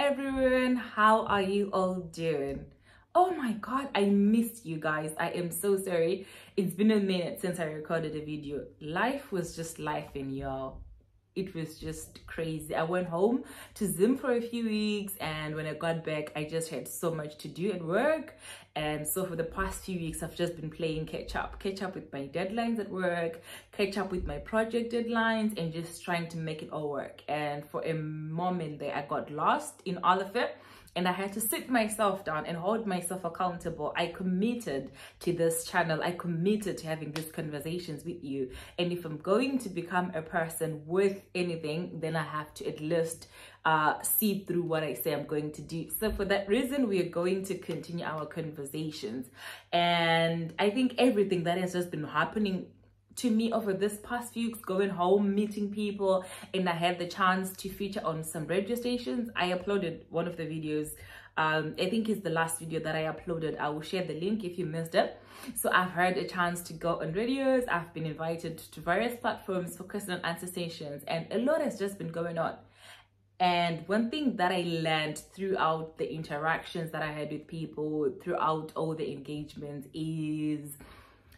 everyone, how are you all doing? Oh my god, I missed you guys. I am so sorry. It's been a minute since I recorded a video. Life was just life in y'all. It was just crazy. I went home to Zim for a few weeks, and when I got back, I just had so much to do at work. And so for the past few weeks, I've just been playing catch up with my deadlines at work, catch up with my project deadlines, and just trying to make it all work. And for a moment there, I got lost in all of it. And I had to sit myself down and hold myself accountable. I committed to this channel. I committed to having these conversations with you. And if I'm going to become a person with anything, then I have to at least see through what I say I'm going to do. So for that reason, we are going to continue our conversations. And I think everything that has just been happening to me over this past few weeks, going home, meeting people, and I had the chance to feature on some radio stations. I uploaded one of the videos. I think it's the last video that I uploaded. I will share the link if you missed it. So I've had a chance to go on radios. I've been invited to various platforms for question and answer sessions, and a lot has just been going on. And one thing that I learned throughout the interactions that I had with people, throughout all the engagements, is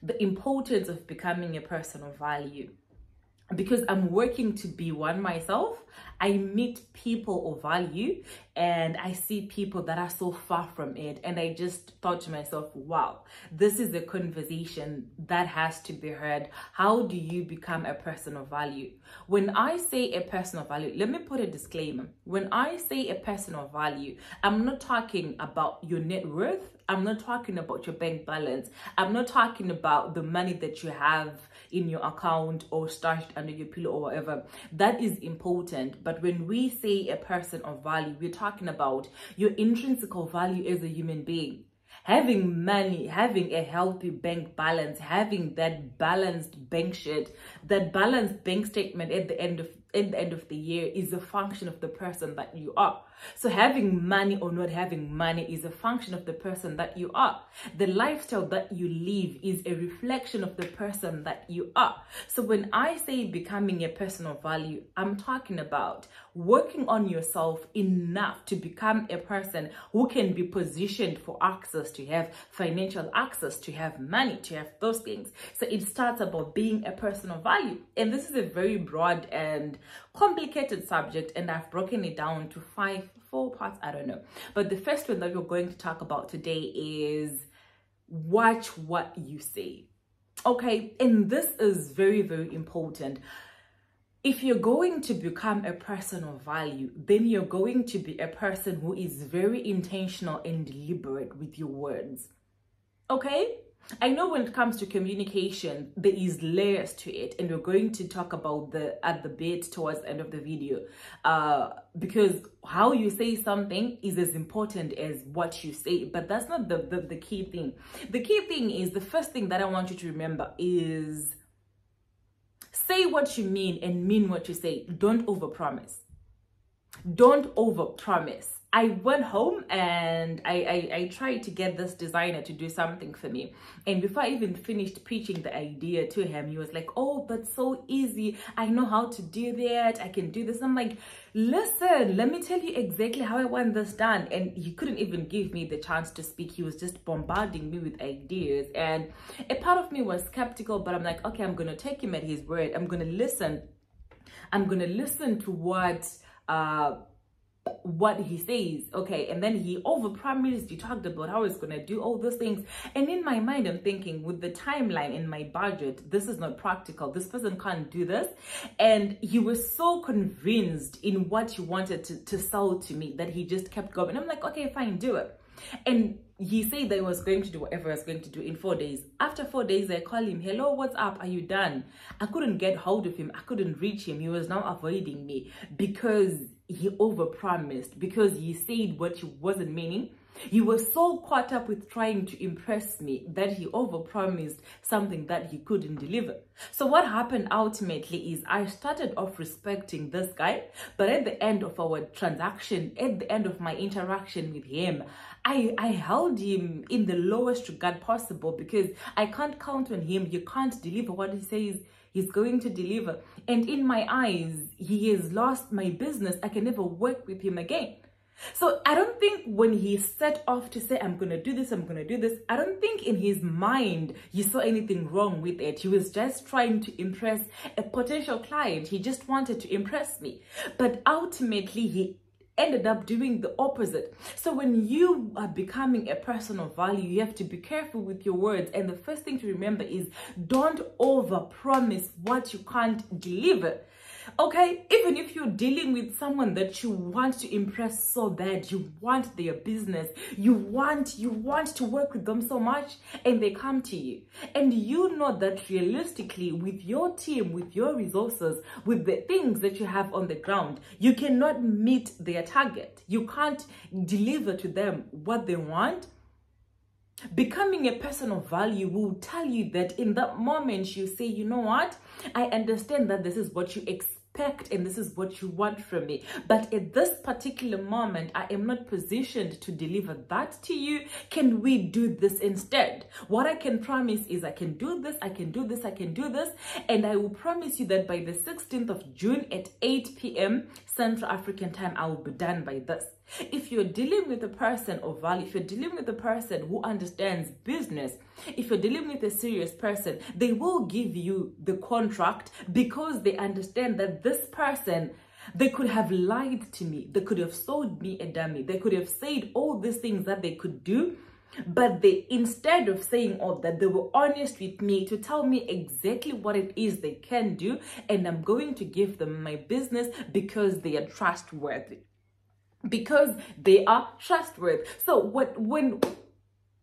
the importance of becoming a person of value. Because I'm working to be one myself, I meet people of value and I see people that are so far from it. And I just thought to myself, wow, this is a conversation that has to be heard. How do you become a person of value? When I say a person of value, let me put a disclaimer. When I say a person of value, I'm not talking about your net worth. I'm not talking about your bank balance. I'm not talking about the money that you have in your account or stashed under your pillow or whatever. That is important. But when we say a person of value, we're talking about your intrinsic value as a human being. Having money, having a healthy bank balance, having that balanced bank sheet, that balanced bank statement at the end of the year is a function of the person that you are. So having money or not having money is a function of the person that you are. The lifestyle that you live is a reflection of the person that you are. So when I say becoming a person of value, I'm talking about working on yourself enough to become a person who can be positioned for access, to have financial access, to have money, to have those things. So it starts about being a person of value. And this is a very broad and complicated subject, and I've broken it down to four parts, I don't know. But the first one that we're going to talk about today is watch what you say. Okay, and this is very, very important. If you're going to become a person of value, then you're going to be a person who is very intentional and deliberate with your words. Okay? I know when it comes to communication, there is layers to it, and we're going to talk about at the bit towards the end of the video, because how you say something is as important as what you say, but that's not the key thing. The key thing is, the first thing that I want you to remember is say what you mean and mean what you say. Don't overpromise. Don't overpromise. I went home and I tried to get this designer to do something for me. And before I even finished pitching the idea to him, he was like, oh, that's so easy. I know how to do that. I can do this. I'm like, listen, let me tell you exactly how I want this done. And he couldn't even give me the chance to speak. He was just bombarding me with ideas. And a part of me was skeptical, but I'm like, okay, I'm going to take him at his word. I'm going to listen. I'm going to listen to what he says. Okay, and then he overpromised. He talked about how he's gonna do all those things, and in my mind I'm thinking, with the timeline in my budget, this is not practical. This person can't do this. And he was so convinced in what he wanted to sell to me that he just kept going. I'm like, okay, fine, do it. And he said that he was going to do whatever I was going to do in 4 days. After 4 days, I call him, hello, what's up? Are you done? I couldn't get hold of him. I couldn't reach him. He was now avoiding me because he overpromised, because he said what he wasn't meaning. He was so caught up with trying to impress me that he overpromised something that he couldn't deliver. So what happened ultimately is I started off respecting this guy, but at the end of our transaction, at the end of my interaction with him, I held him in the lowest regard possible, because I can't count on him. He can't deliver what he says he's going to deliver. And in my eyes, he has lost my business. I can never work with him again. So I don't think when he set off to say, I'm going to do this, I'm going to do this, I don't think in his mind you saw anything wrong with it. He was just trying to impress a potential client. He just wanted to impress me. But ultimately, he ended up doing the opposite. So when you are becoming a person of value, you have to be careful with your words. And the first thing to remember is don't overpromise what you can't deliver. Okay, even if you're dealing with someone that you want to impress so bad, you want their business, you want to work with them so much, and they come to you, and you know that realistically, with your team, with your resources, with the things that you have on the ground, you cannot meet their target. You can't deliver to them what they want. Becoming a person of value will tell you that in that moment you say, you know what, I understand that this is what you expect and this is what you want from me, but at this particular moment I am not positioned to deliver that to you. Can we do this instead? What I can promise is I can do this, I can do this, I can do this, and I will promise you that by the 16th of June at 8 p.m. Central African time, I will be done by this. If you're dealing with a person of value, if you're dealing with a person who understands business, if you're dealing with a serious person, they will give you the contract because they understand that this person, they could have lied to me, they could have sold me a dummy, they could have said all these things that they could do, but they, instead of saying all that, they were honest with me to tell me exactly what it is they can do, and I'm going to give them my business because they are trustworthy. Because they are trustworthy. So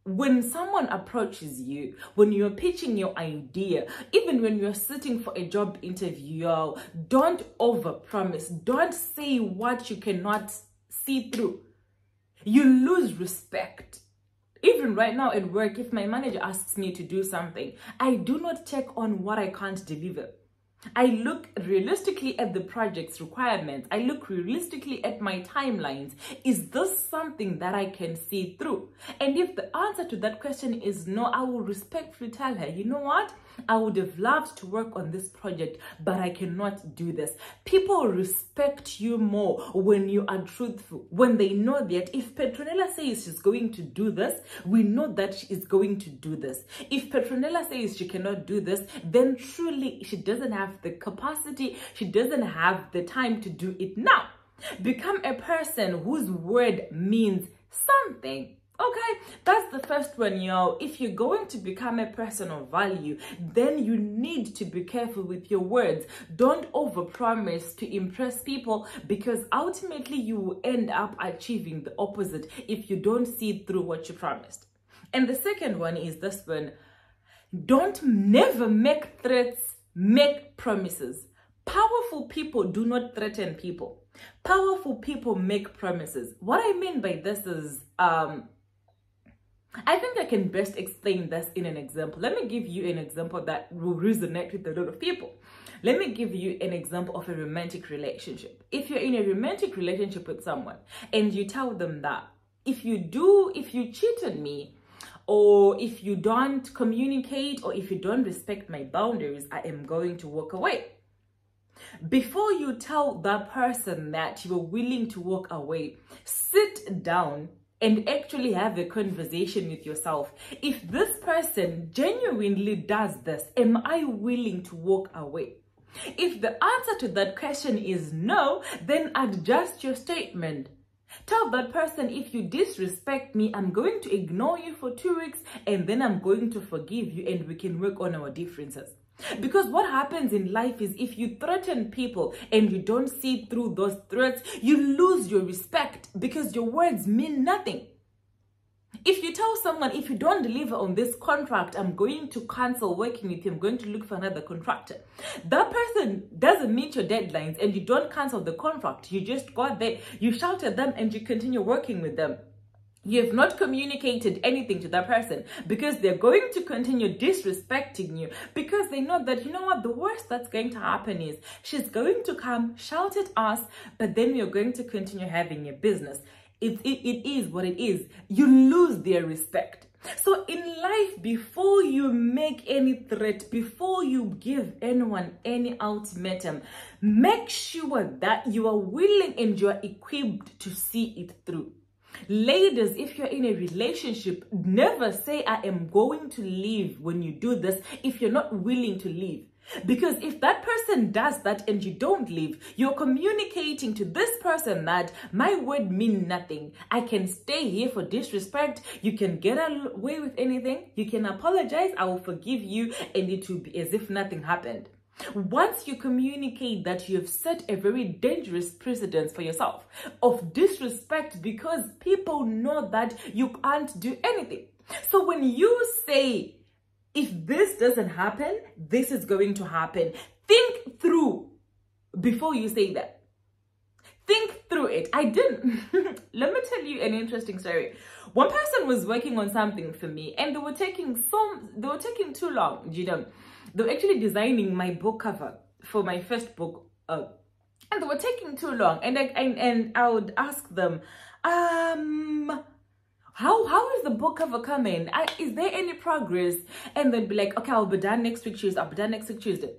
when someone approaches you, when you're pitching your idea, even when you're sitting for a job interview, don't overpromise. Don't say what you cannot see through. You lose respect. Even right now at work, if my manager asks me to do something, I do not check on what I can't deliver. I look realistically at the project's requirements. I look realistically at my timelines. Is this something that I can see through? And if the answer to that question is no, I will respectfully tell her, you know what? I would have loved to work on this project, but I cannot do this. People respect you more when you are truthful, when they know that if Petronella says she's going to do this, we know that she is going to do this. If Petronella says she cannot do this, then truly she doesn't have the capacity, she doesn't have the time to do it now. Become a person whose word means something. Okay, that's the first one, y'all. If you're going to become a person of value, then you need to be careful with your words. Don't overpromise to impress people, because ultimately you will end up achieving the opposite if you don't see through what you promised. And the second one is this one. Never make threats, make promises. Powerful people do not threaten people. Powerful people make promises. What I mean by this is, I think I can best explain this in an example. Let me give you an example that will resonate with a lot of people. Let me give you an example of a romantic relationship. If you're in a romantic relationship with someone and you tell them that if you cheat on me, or if you don't communicate, or if you don't respect my boundaries, I am going to walk away. Before you tell that person that you are willing to walk away, sit down and actually have a conversation with yourself. If this person genuinely does this, am I willing to walk away? If the answer to that question is no, then adjust your statement. Tell that person, if you disrespect me, I'm going to ignore you for 2 weeks and then I'm going to forgive you and we can work on our differences. Because what happens in life is if you threaten people and you don't see through those threats, you lose your respect because your words mean nothing. If you tell someone, if you don't deliver on this contract, I'm going to cancel working with you, I'm going to look for another contractor. That person doesn't meet your deadlines and you don't cancel the contract. You just go there, you shout at them and you continue working with them. You have not communicated anything to that person because they're going to continue disrespecting you because they know that, you know what, the worst that's going to happen is she's going to come, shout at us, but then we're going to continue having a business. It is what it is. You lose their respect. So in life, before you make any threat, before you give anyone any ultimatum, make sure that you are willing and you are equipped to see it through. Ladies, if you're in a relationship, never say I am going to leave when you do this if you're not willing to leave. Because if that person does that and you don't leave, you're communicating to this person that my word means nothing. I can stay here for disrespect. You can get away with anything. You can apologize. I will forgive you, and it will be as if nothing happened. Once you communicate that, you have set a very dangerous precedence for yourself of disrespect, because people know that you can't do anything. So when you say, if this doesn't happen, this is going to happen, think through before you say that. Think through it. I didn't. Let me tell you an interesting story. One person was working on something for me, and they were taking too long, you know. They were actually designing my book cover for my first book, and they were taking too long. And I would ask them, how is the book cover coming? Is there any progress? And they'd be like, okay, I'll be done next week Tuesday. I'll be done next week Tuesday.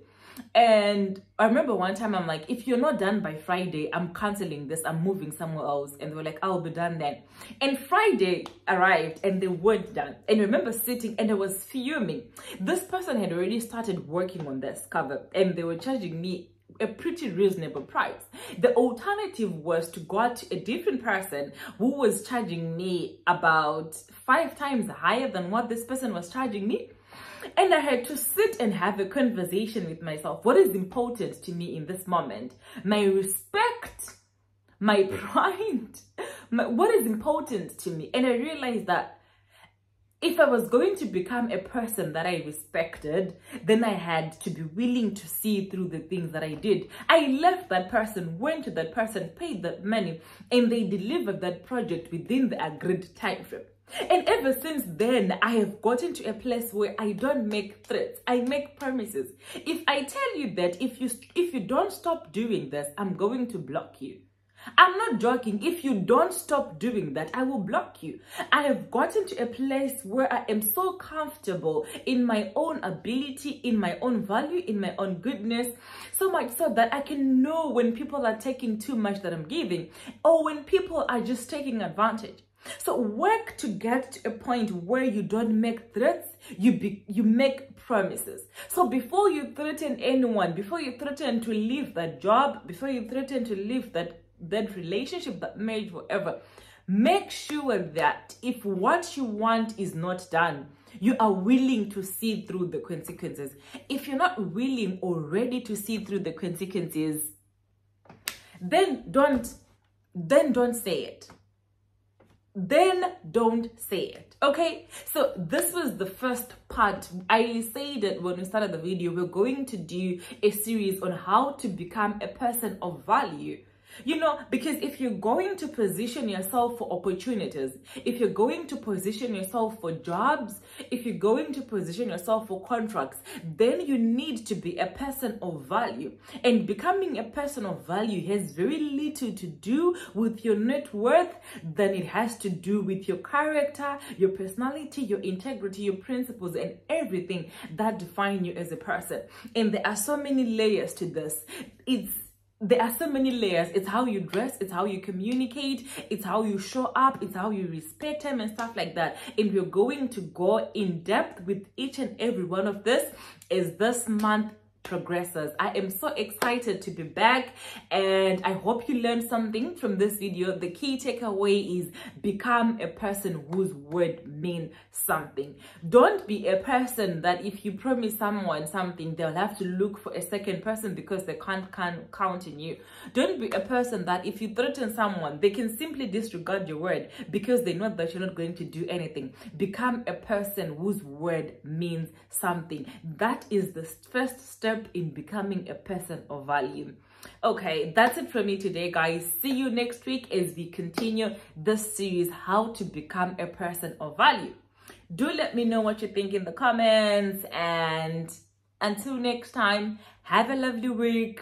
And I remember one time I'm like, if you're not done by Friday, I'm canceling this. I'm moving somewhere else. And they were like, I'll be done then. And Friday arrived and they weren't done. And I remember sitting and I was fuming. This person had already started working on this cover and they were charging me a pretty reasonable price. The alternative was to go to a different person who was charging me about 5 times higher than what this person was charging me. And I had to sit and have a conversation with myself. What is important to me in this moment? My respect, my pride, what is important to me? And I realized that if I was going to become a person that I respected, then I had to be willing to see through the things that I did. I left that person, went to that person, paid that money, and they delivered that project within the agreed time frame. And ever since then, I have gotten to a place where I don't make threats. I make promises. If I tell you that if you don't stop doing this, I'm going to block you. I'm not joking. If you don't stop doing that, I will block you. I have gotten to a place where I am so comfortable in my own ability, in my own value, in my own goodness, so much so that I can know when people are taking too much that I'm giving, or when people are just taking advantage. So work to get to a point where you don't make threats, you make promises. So before you threaten anyone, before you threaten to leave that job, before you threaten to leave that relationship, that marriage, whatever, make sure that if what you want is not done, you are willing to see through the consequences. If you're not willing or ready to see through the consequences, then don't say it. Then don't say it. Okay, so this was the first part. I said that when we started the video, we're going to do a series on how to become a person of value. You know, because if you're going to position yourself for opportunities, if you're going to position yourself for jobs, if you're going to position yourself for contracts, then you need to be a person of value. And becoming a person of value has very little to do with your net worth than it has to do with your character, your personality, your integrity, your principles, and everything that define you as a person. And there are so many layers to this. There are so many layers. It's how you dress, it's how you communicate, it's how you show up, it's how you respect him and stuff like that. And we're going to go in depth with each and every one of this as this month progresses. I am so excited to be back, and I hope you learned something from this video. The key takeaway is become a person whose word means something. Don't be a person that if you promise someone something, they'll have to look for a second person because they can't count on you. Don't be a person that if you threaten someone, they can simply disregard your word because they know that you're not going to do anything. Become a person whose word means something. That is the first step in becoming a person of value. Okay, that's it from me today, guys. See you next week as we continue this series, how to become a person of value. Do let me know what you think in the comments, and until next time, have a lovely week.